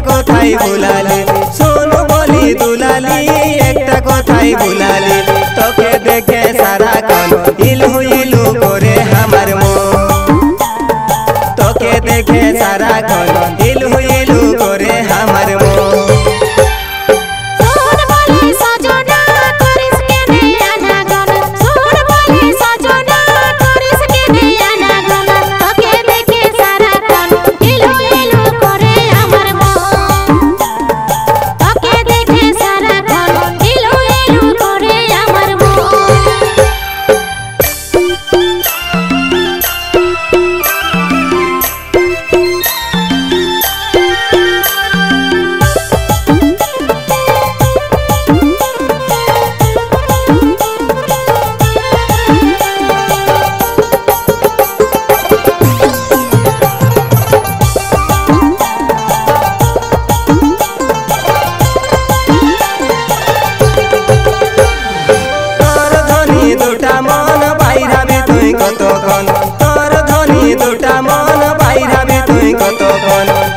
কথাই ভুলালে শোনো বলি দুলালি একটা কথাই ভুলালে তোকে দেখে সারাক্ষণ ইলু ইলু করে আমার মন তোকে দেখে সারাক্ষণ ইলু ইলু করে আমার মন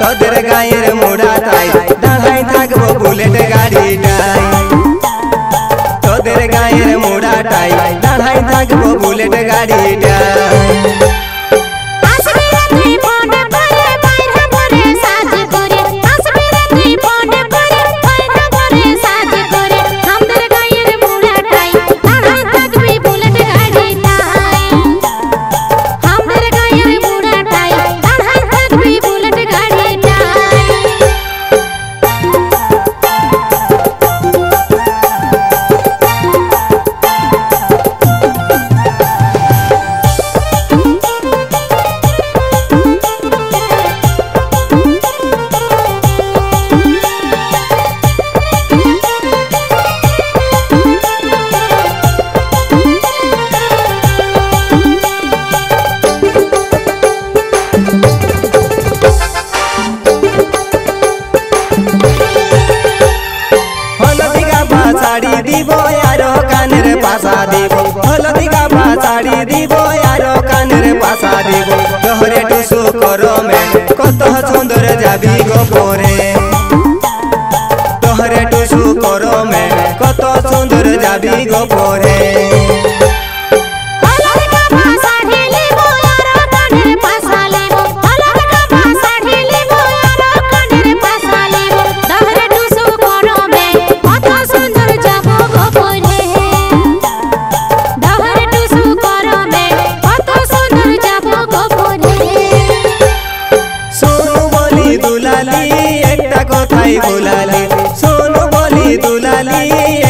তোদের গায়ের মোড়াটাই দাঁড়াই থাকবো বুলেট গাড়িটাই তোদের গায়ের মোড়াটাই দাঁড়াই থাকবো বুলেট গাড়িটাই শাড়ি দিব আর কানের পাশা দিব হলদি গাবা শাড়ি দিব আর কানের পাশা দিব তোহরে টুসু করমে কত সুন্দর যাবি গোপরে তোহরে টুসু করমে কত সুন্দর যাবি গোপরে কথাই ভুলালে শোনো বলি দুলালি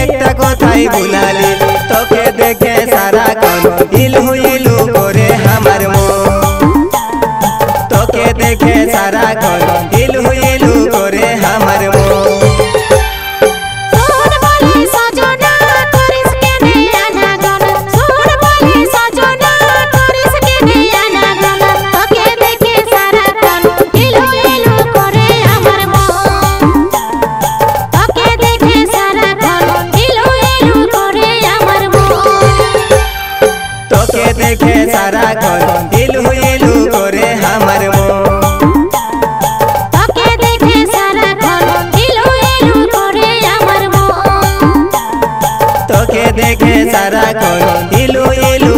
একটা কথাই ভুলালে তোকে দেখে সারাক্ষণ ইলু ইলু করে আমার মন তোকে দেখে সারাক্ষণ ইলু ইলু করে আমার মন দেখে সারাক্ষণ ইলু ইলু করে আমার মন তোকে দেখে সারাক্ষণ ইলু ইলু করে আমার মন তোকে দেখে সারাক্ষণ ইলু ইলু